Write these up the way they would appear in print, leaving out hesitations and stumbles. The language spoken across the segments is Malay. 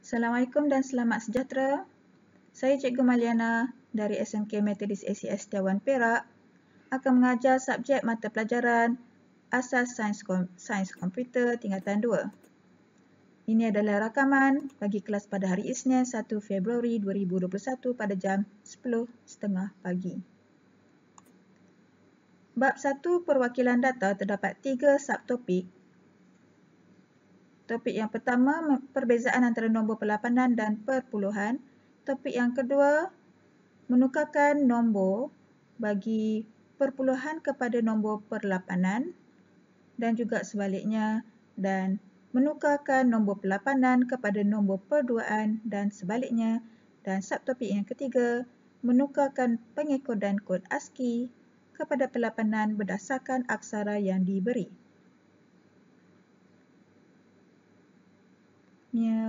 Assalamualaikum dan selamat sejahtera. Saya Cikgu Maliana dari SMK Methodist ACS Tiawan Perak akan mengajar subjek mata pelajaran Asas Sains Komputer tingkatan 2. Ini adalah rakaman bagi kelas pada hari Isnin 1 Februari 2021 pada jam 10.30 pagi. Bab 1 perwakilan data terdapat 3 subtopik. Topik yang pertama, perbezaan antara nombor perlapanan dan perpuluhan. Topik yang kedua, menukarkan nombor bagi perpuluhan kepada nombor perlapanan dan juga sebaliknya, dan menukarkan nombor perlapanan kepada nombor perduaan dan sebaliknya. Dan subtopik yang ketiga, menukarkan pengekodan kod ASCII kepada perlapanan berdasarkan aksara yang diberi.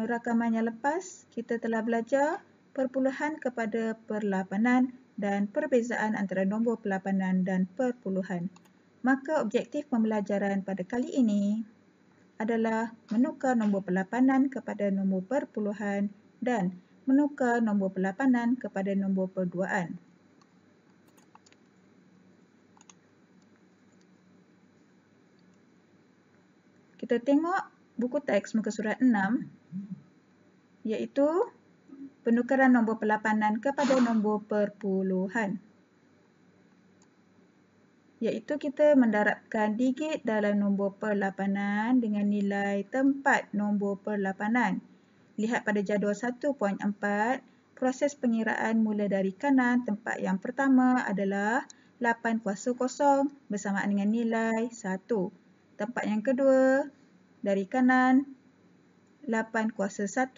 Rakaman yang lepas, kita telah belajar perpuluhan kepada perlapanan dan perbezaan antara nombor perlapanan dan perpuluhan. Maka objektif pembelajaran pada kali ini adalah menukar nombor perlapanan kepada nombor perpuluhan dan menukar nombor perlapanan kepada nombor perduaan. Kita tengok buku teks muka surat 6, iaitu penukaran nombor perlapanan kepada nombor perpuluhan. Iaitu kita mendarabkan digit dalam nombor perlapanan dengan nilai tempat nombor perlapanan. Lihat pada jadual 1.4, proses pengiraan mula dari kanan. Tempat yang pertama adalah 8 kuasa 0 bersamaan dengan nilai 1. Tempat yang kedua dari kanan 8 kuasa 1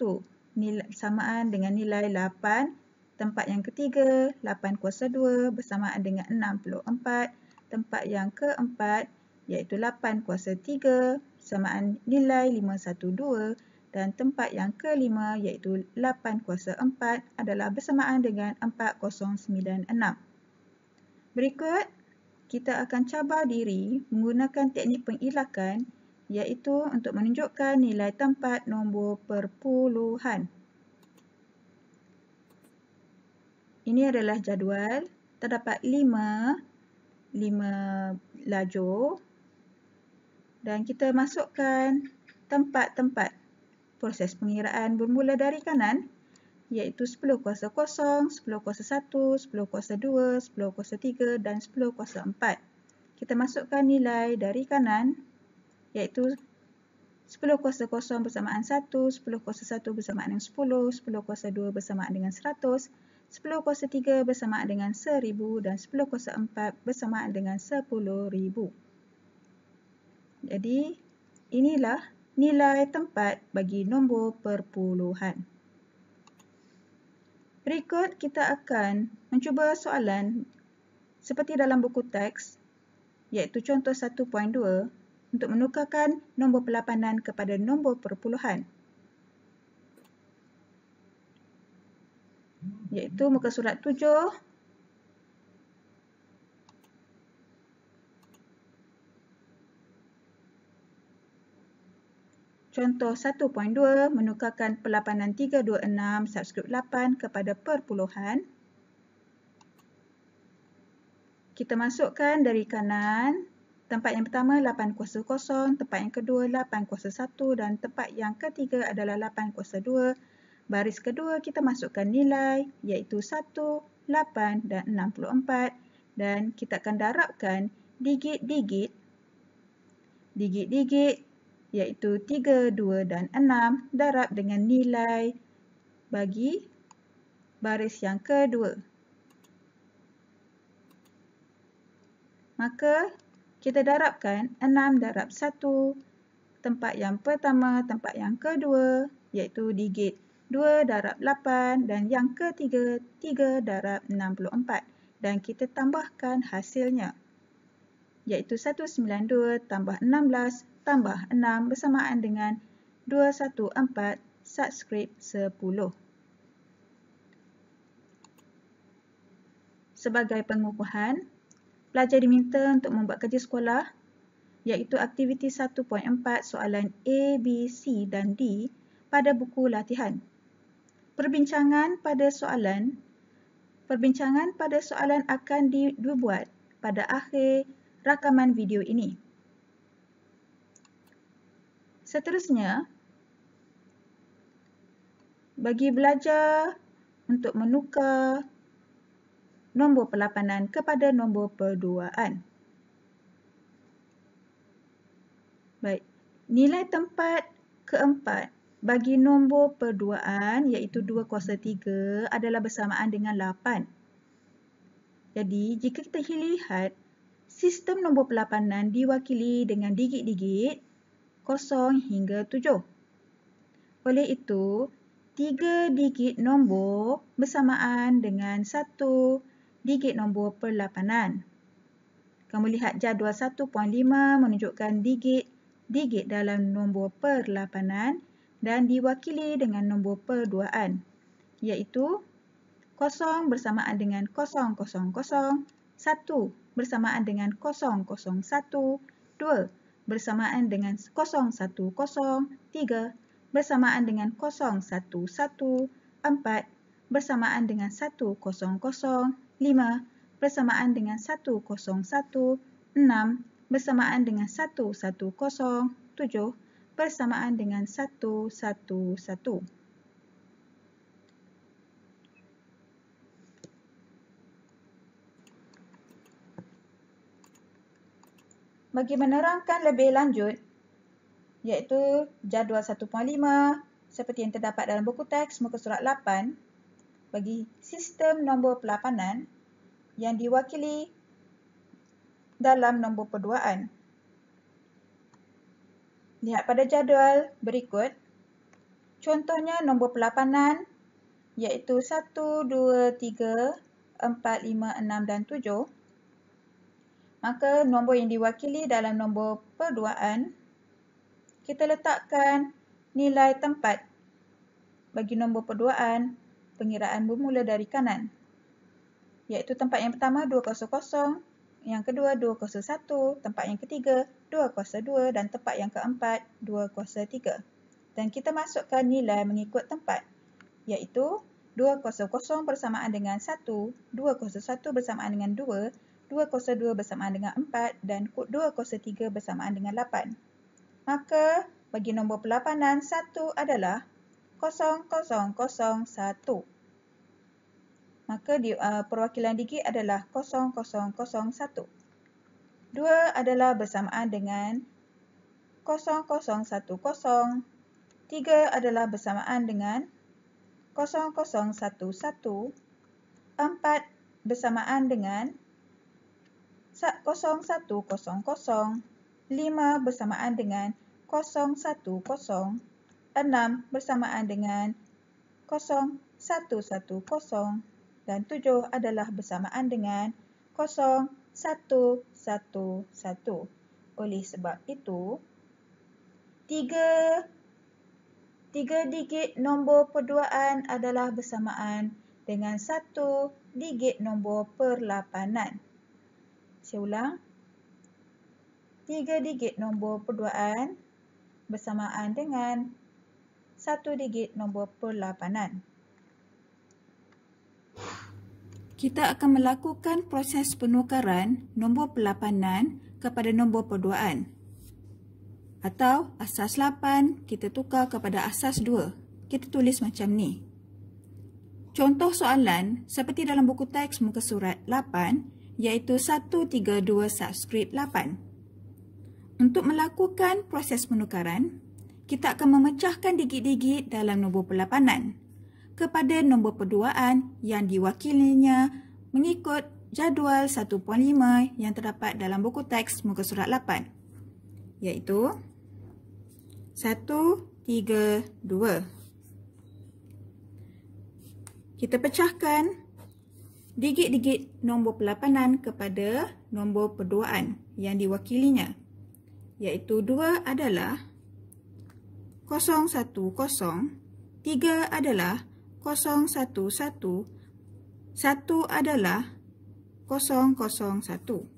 bersamaan dengan nilai 8. Tempat yang ketiga 8 kuasa 2 bersamaan dengan 64. Tempat yang keempat iaitu 8 kuasa 3 bersamaan nilai 512. Dan tempat yang kelima iaitu 8 kuasa 4 adalah bersamaan dengan 4096. Berikut kita akan cabar diri menggunakan teknik pengilakan, iaitu untuk menunjukkan nilai tempat nombor perpuluhan. Ini adalah jadual. Terdapat 5 lajur dan kita masukkan tempat-tempat proses pengiraan bermula dari kanan, iaitu 10 kuasa 0, 10 kuasa 1, 10 kuasa 2, 10 kuasa 3 dan 10 kuasa 4. Kita masukkan nilai dari kanan, iaitu 10 kuasa 0 bersamaan 1, 10 kuasa 1 bersamaan dengan 10, 10 kuasa 2 bersamaan dengan 100, 10 kuasa 3 bersamaan dengan 1000 dan 10 kuasa 4 bersamaan dengan 10,000. Jadi, inilah nilai tempat bagi nombor perpuluhan. Berikut kita akan mencuba soalan seperti dalam buku teks, iaitu contoh 1.2 untuk menukarkan nombor perlapanan kepada nombor perpuluhan. Iaitu muka surat 7. Contoh 1.2 menukarkan perlapanan 326 subskrip 8 kepada perpuluhan. Kita masukkan dari kanan. Tempat yang pertama 8 kuasa 0, tempat yang kedua 8 kuasa 1 dan tempat yang ketiga adalah 8 kuasa 2. Baris kedua kita masukkan nilai iaitu 1, 8 dan 64 dan kita akan darabkan digit-digit iaitu 3, 2 dan 6 darab dengan nilai bagi baris yang kedua. Maka kita darabkan 6 darab 1, tempat yang pertama, tempat yang kedua, iaitu digit 2 darab 8 dan yang ketiga 3 darab 64. Dan kita tambahkan hasilnya, iaitu 192 tambah 16 tambah 6 bersamaan dengan 214 subskrip 10. Sebagai pengukuhan, pelajar diminta untuk membuat kerja sekolah, iaitu aktiviti 1.4 soalan A, B, C dan D pada buku latihan. Perbincangan pada soalan akan dibuat pada akhir rakaman video ini. Seterusnya, bagi belajar untuk menukar nombor perlapanan kepada nombor perduaan. Baik, nilai tempat keempat bagi nombor perduaan iaitu 2 kuasa 3 adalah bersamaan dengan 8. Jadi, jika kita lihat, sistem nombor perlapanan diwakili dengan digit-digit 0 hingga 7. Oleh itu, 3 digit nombor bersamaan dengan 1 digit nombor perlapanan. Kamu lihat jadual 1.5 menunjukkan digit dalam nombor perlapanan dan diwakili dengan nombor perduaan, iaitu 0 bersamaan dengan 000, 1 bersamaan dengan 001, 2 bersamaan dengan 010, 3 bersamaan dengan 011, 4 bersamaan dengan 100, 5 bersamaan dengan 101, 6 bersamaan dengan 110, 7 bersamaan dengan 111. Bagi menerangkan lebih lanjut, iaitu jadual 1.5 seperti yang terdapat dalam buku teks muka surat 8, bagi sistem nombor perlapanan yang diwakili dalam nombor perduaan. Lihat pada jadual berikut. Contohnya nombor perlapanan iaitu 1, 2, 3, 4, 5, 6 dan 7. Maka nombor yang diwakili dalam nombor perduaan, kita letakkan nilai tempat bagi nombor perduaan, pengiraan bermula dari kanan. Iaitu tempat yang pertama 200, yang kedua 201, tempat yang ketiga 202 dan tempat yang keempat 203. Dan kita masukkan nilai mengikut tempat, iaitu 200 bersamaan dengan 1, 201 bersamaan dengan 2, 202 bersamaan dengan 4 dan 203 bersamaan dengan 8. Maka bagi nombor perlapanan 1 adalah 0001. Maka perwakilan digit adalah 0001. 2 adalah bersamaan dengan 0010. 3 adalah bersamaan dengan 0011. 4 bersamaan dengan 0100. 5 bersamaan dengan 010. 6 bersamaan dengan 0110. Dan 7 adalah bersamaan dengan 0111. Oleh sebab itu, 3 digit nombor perduaan adalah bersamaan dengan 1 digit nombor perlapanan. Saya ulang. 3 digit nombor perduaan bersamaan dengan 1 digit nombor perlapanan. Kita akan melakukan proses penukaran nombor perlapanan kepada nombor perduaan. Atau asas 8 kita tukar kepada asas 2. Kita tulis macam ni. Contoh soalan seperti dalam buku teks muka surat 8 iaitu 132 subskrip 8. Untuk melakukan proses penukaran, kita akan memecahkan digit-digit dalam nombor perlapanan kepada nombor perduaan yang diwakilinya mengikut jadual 1.5 yang terdapat dalam buku teks muka surat 8, iaitu 132. Kita pecahkan digit-digit nombor perlapanan kepada nombor perduaan yang diwakilinya, iaitu 2 adalah 010, 3 adalah 011, 1 adalah 001.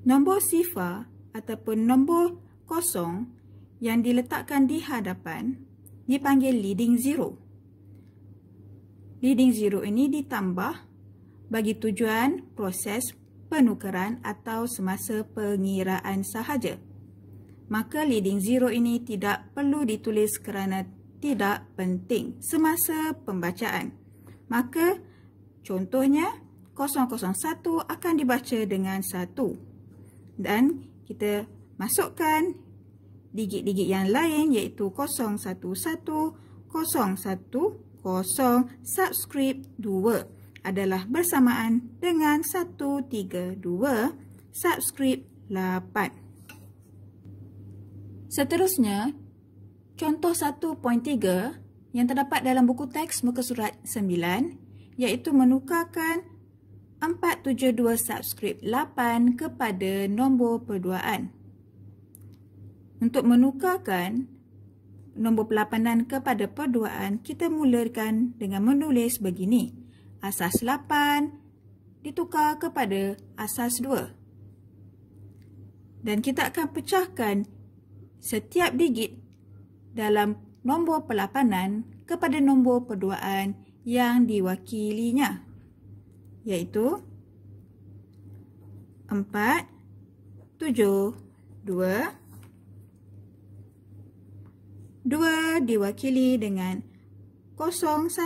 Nombor sifar ataupun nombor kosong yang diletakkan di hadapan dipanggil leading zero. Leading zero ini ditambah bagi tujuan proses penukaran atau semasa pengiraan sahaja. Maka leading zero ini tidak perlu ditulis kerana tidak penting semasa pembacaan. Maka contohnya 001 akan dibaca dengan 1. Dan kita masukkan digit-digit yang lain iaitu 011, 010, subscript 2 adalah bersamaan dengan 132 subscript 8. Seterusnya, contoh 1.3 yang terdapat dalam buku teks muka surat 9 iaitu menukarkan 472 subscript 8 kepada nombor perduaan. Untuk menukarkan nombor pelapanan kepada perduaan, kita mulakan dengan menulis begini. Asas 8 ditukar kepada asas 2. Dan kita akan pecahkan setiap digit dalam nombor pelapanan kepada nombor perduaan yang diwakilinya, iaitu 4, 7, 2. 2 diwakili dengan 010,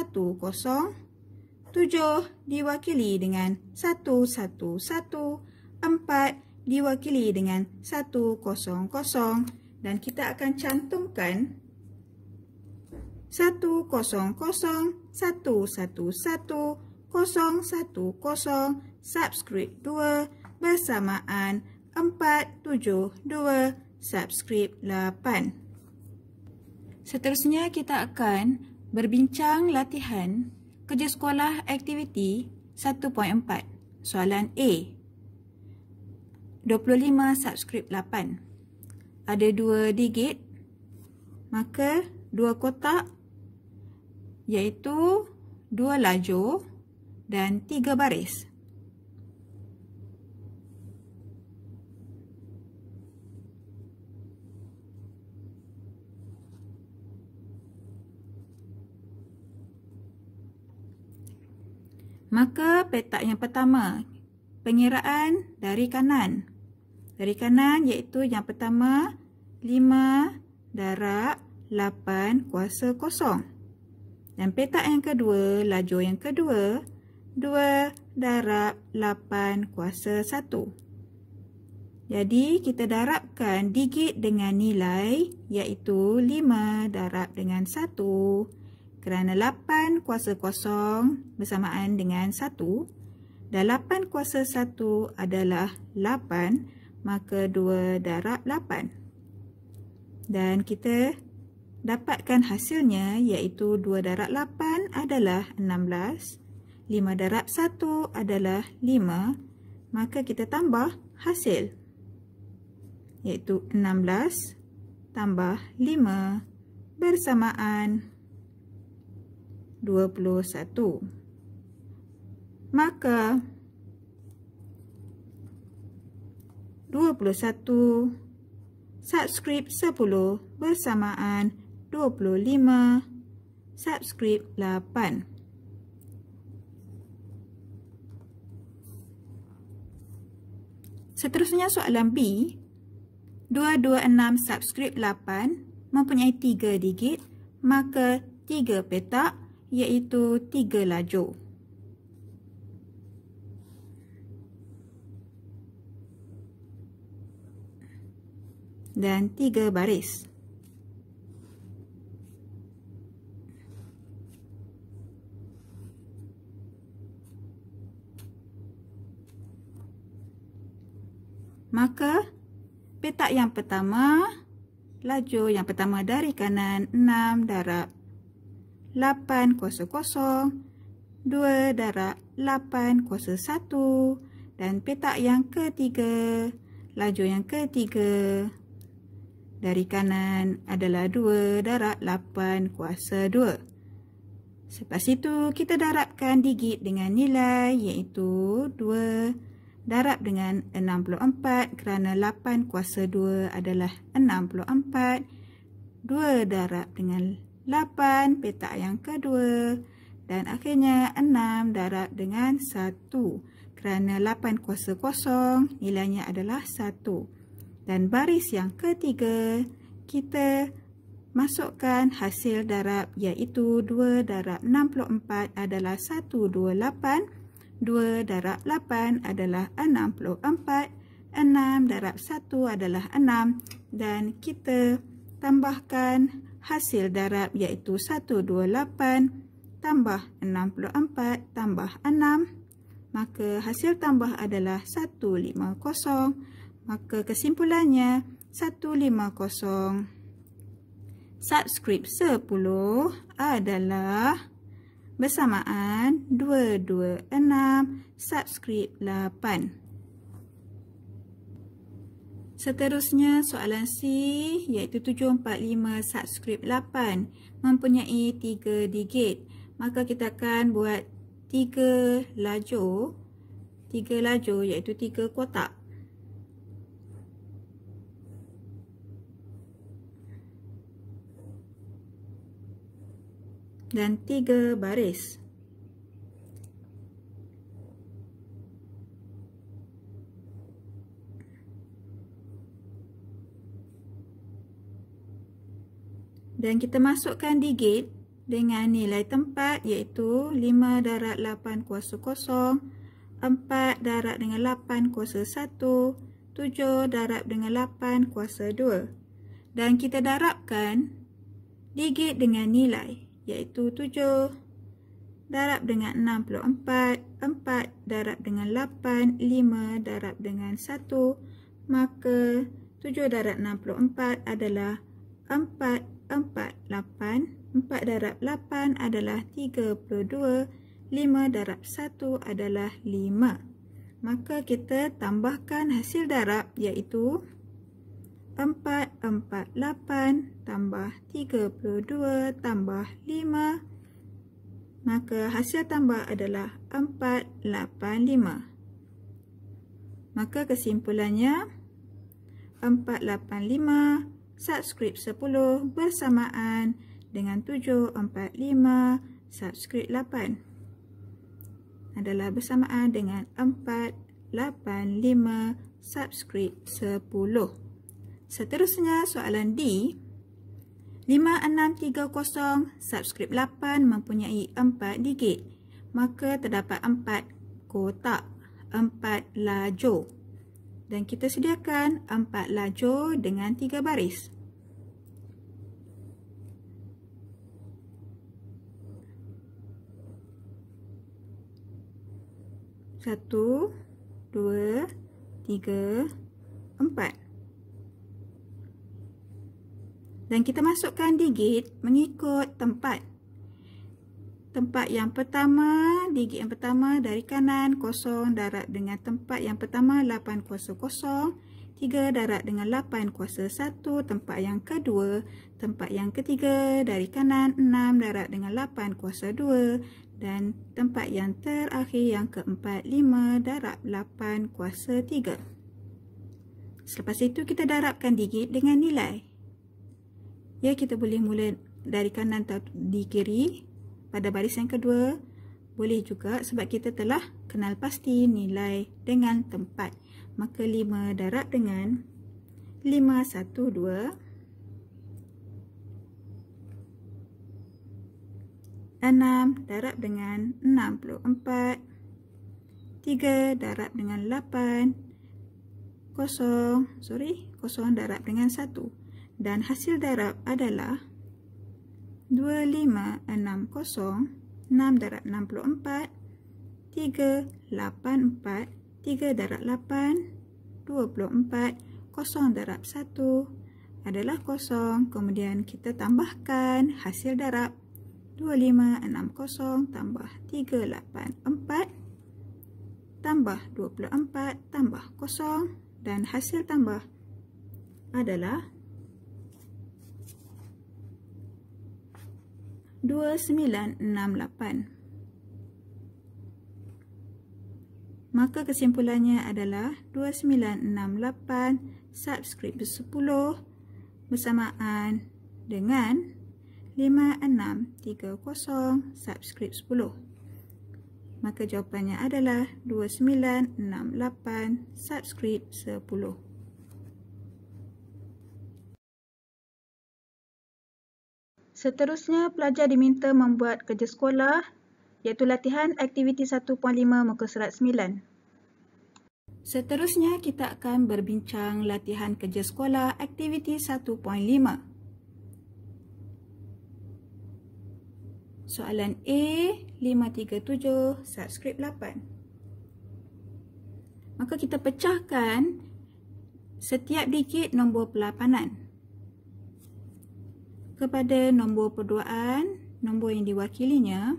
7 diwakili dengan 111, 4 diwakili dengan 100, dan kita akan cantumkan 100, 111, 010, subscript 2 bersamaan 472 subscript 8. Seterusnya kita akan berbincang latihan kerja sekolah aktiviti 1.4. Soalan A. 25 subscript 8. Ada 2 digit, maka 2 kotak iaitu 2 lajur dan 3 baris. Maka petak yang pertama, pengiraan dari kanan. Dari kanan iaitu yang pertama 5 darab 8 kuasa 0. Dan petak yang kedua, lajur yang kedua, 2 darab 8 kuasa 1. Jadi kita darabkan digit dengan nilai iaitu 5 darab dengan 1. Kerana 8 kuasa 0 bersamaan dengan 1 dan 8 kuasa 1 adalah 8, maka 2 darab 8. Dan kita dapatkan hasilnya iaitu 2 darab 8 adalah 16, 5 darab 1 adalah 5, maka kita tambah hasil iaitu 16 tambah 5 bersamaan 21. Maka 21 subscript 10 bersamaan 25 subscript 8. Seterusnya soalan B. 226 subscript 8 mempunyai 3 digit, maka 3 petak iaitu 3 lajur. Dan 3 baris. Maka petak yang pertama, lajur yang pertama dari kanan 6 darab 8 kuasa 0, 2 darab 8 kuasa 1, dan petak yang ketiga, lajur yang ketiga dari kanan adalah 2 darab 8 kuasa 2. Selepas itu kita darabkan digit dengan nilai iaitu 2 darab dengan 64 kerana 8 kuasa 2 adalah 64, 2 darab dengan 8 petak yang kedua. Dan akhirnya 6 darab dengan 1. Kerana 8 kuasa kosong, nilainya adalah 1. Dan baris yang ketiga, kita masukkan hasil darab iaitu 2 darab 64 adalah 128. 2 darab 8 adalah 64. 6 darab 1 adalah 6. Dan kita tambahkan hasil darab iaitu 128 tambah 64 tambah 6. Maka hasil tambah adalah 150. Maka kesimpulannya 150. Subskrip 10 adalah bersamaan 226 subskrip 8. Seterusnya soalan C iaitu 745 subskrip 8 mempunyai 3 digit. Maka kita akan buat 3 lajur iaitu 3 kotak. Dan 3 baris. Dan kita masukkan digit dengan nilai tempat iaitu 5 darab 8 kuasa kosong, 4 darab dengan 8 kuasa 1, 7 darab dengan 8 kuasa 2. Dan kita darabkan digit dengan nilai iaitu 7 darab dengan 64, 4 darab dengan 8, 5 darab dengan 1. Maka 7 darab 64 adalah 4, 8. 4 darab 8 adalah 32. 5 darab 1 adalah 5. Maka kita tambahkan hasil darab iaitu 448 tambah 32 tambah 5. Maka hasil tambah adalah 485. Maka kesimpulannya 485 subskrip 10 bersamaan dengan 745 subskrip 8 adalah bersamaan dengan 485 subskrip 10. Seterusnya soalan D. 5630 subskrip 8 mempunyai 4 digit. Maka terdapat 4 kotak, 4 lajur. Dan kita sediakan 4 lajur dengan 3 baris. Satu, 2, 3, 4. Dan kita masukkan digit mengikut tempat. Tempat yang pertama, digit yang pertama dari kanan, kosong darab dengan tempat yang pertama 8 kuasa kosong, 3 darab dengan 8 kuasa 1, tempat yang kedua, tempat yang ketiga dari kanan 6 darab dengan 8 kuasa 2, dan tempat yang terakhir yang keempat 5 darab 8 kuasa 3. Selepas itu kita darabkan digit dengan nilai. Ya, kita boleh mula dari kanan atau di kiri pada baris yang kedua. Boleh juga sebab kita telah kenal pasti nilai dengan tempat. Maka 5 darab dengan 512. 6 darab dengan 64. 3 darab dengan 8. Kosong darab dengan 1. Dan hasil darab adalah 2560. 6 darab 64. 384. 3 darab 8. 24. Kosong darab 1 adalah kosong. Kemudian kita tambahkan hasil darab 2560 tambah 384 tambah 24 tambah kosong, dan hasil tambah adalah 2968. Maka kesimpulannya adalah 2968 subskrip 10 bersamaan dengan 5630 subscript 10. Maka jawapannya adalah 2968 subscript 10. Seterusnya, pelajar diminta membuat kerja sekolah iaitu latihan aktiviti 1.5 muka surat 9. Seterusnya, kita akan berbincang latihan kerja sekolah aktiviti 1.5. Soalan A 537 subscript 8. Maka kita pecahkan setiap digit nombor pelapanan kepada nombor perduaan, nombor yang diwakilinya.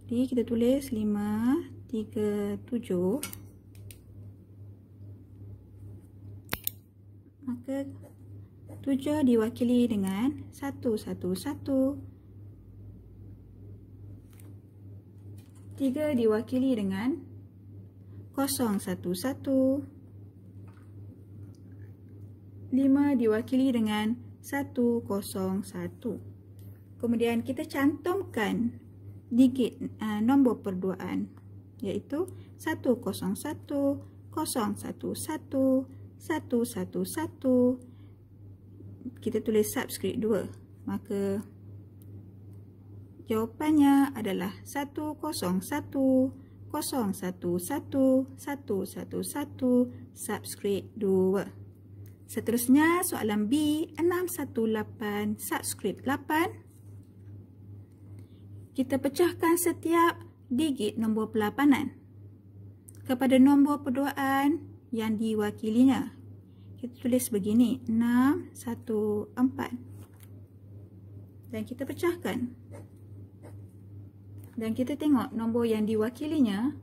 Jadi kita tulis 537. Maka 7 diwakili dengan 111. 3 diwakili dengan 011. 5 diwakili dengan 101. Kemudian kita cantumkan digit nombor perduaan iaitu 101, 011, 111. Kita tulis subscript 2. Maka jawapannya adalah 101, 011, 111 subscript 2. Seterusnya, soalan B 618 subscript 8. Kita pecahkan setiap digit nombor pelapanan kepada nombor perduaan yang diwakilinya. Kita tulis begini, 614. Dan kita pecahkan. Dan kita tengok nombor yang diwakilinya,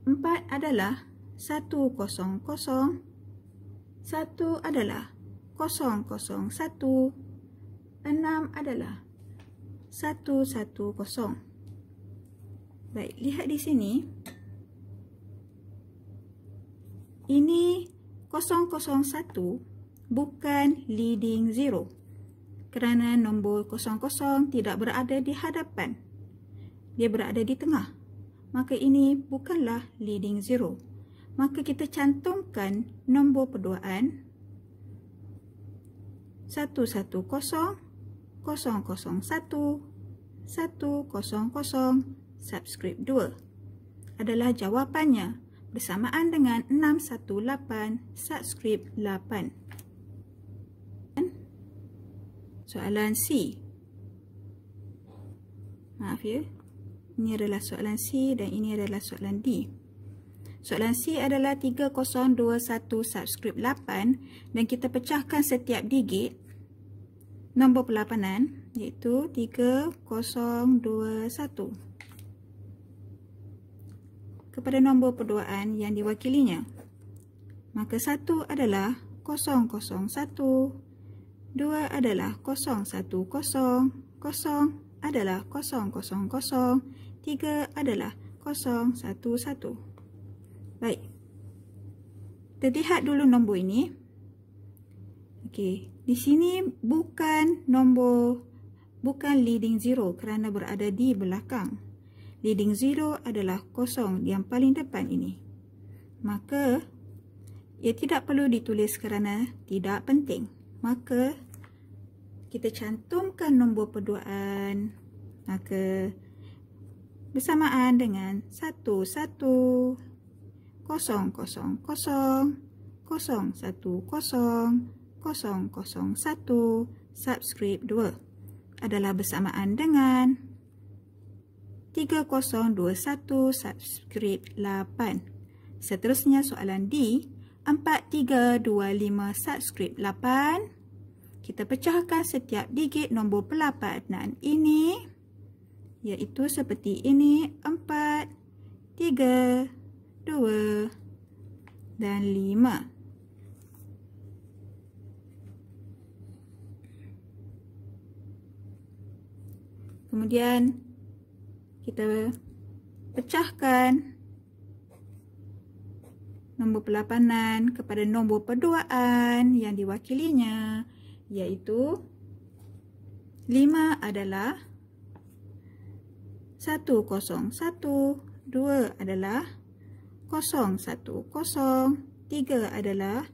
4 adalah 100. 1 adalah 001, 6 adalah 110. Baik, lihat di sini. Ini 001 bukan leading zero. Kerana nombor 00 tidak berada di hadapan. Dia berada di tengah. Maka ini bukanlah leading zero. Maka kita cantumkan nombor perduaan 110, 001, 100, subscript 2 adalah jawapannya bersamaan dengan 618 subscript 8. Soalan C. Maaf ya. Ini adalah soalan C dan ini adalah soalan D. Soalan C adalah 3021 subscript 8 dan kita pecahkan setiap digit nombor pelapanan iaitu 3021 kepada nombor perduaan yang diwakilinya. Maka 1 adalah 001, 2 adalah 010, 0 adalah 000, 3 adalah 011. Baik, kita lihat dulu nombor ini. Okey, di sini bukan leading zero kerana berada di belakang. Leading zero adalah 0 yang paling depan ini. Maka, ia tidak perlu ditulis kerana tidak penting. Maka, kita cantumkan nombor perduaan. Maka, bersamaan dengan 11. 000, 010, 001, subscript 2 adalah bersamaan dengan 3021 subscript 8. Seterusnya soalan D 4325 subscript 8. Kita pecahkan setiap digit nombor pelapanan ini iaitu seperti ini, 4, 3, 2 dan 5. Kemudian kita pecahkan nombor pelapanan kepada nombor perduaan yang diwakilinya iaitu 5 adalah 101, 2 adalah 010, 3 adalah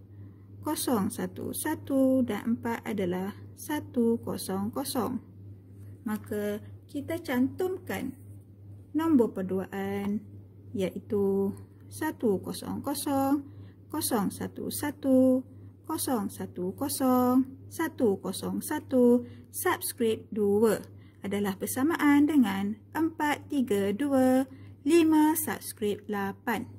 011 dan 4 adalah 100. Maka kita cantumkan nombor perduaan iaitu 100, 011, 010, 101, subscript 2 adalah bersamaan dengan 4, 3, 2, 5 subscript 8.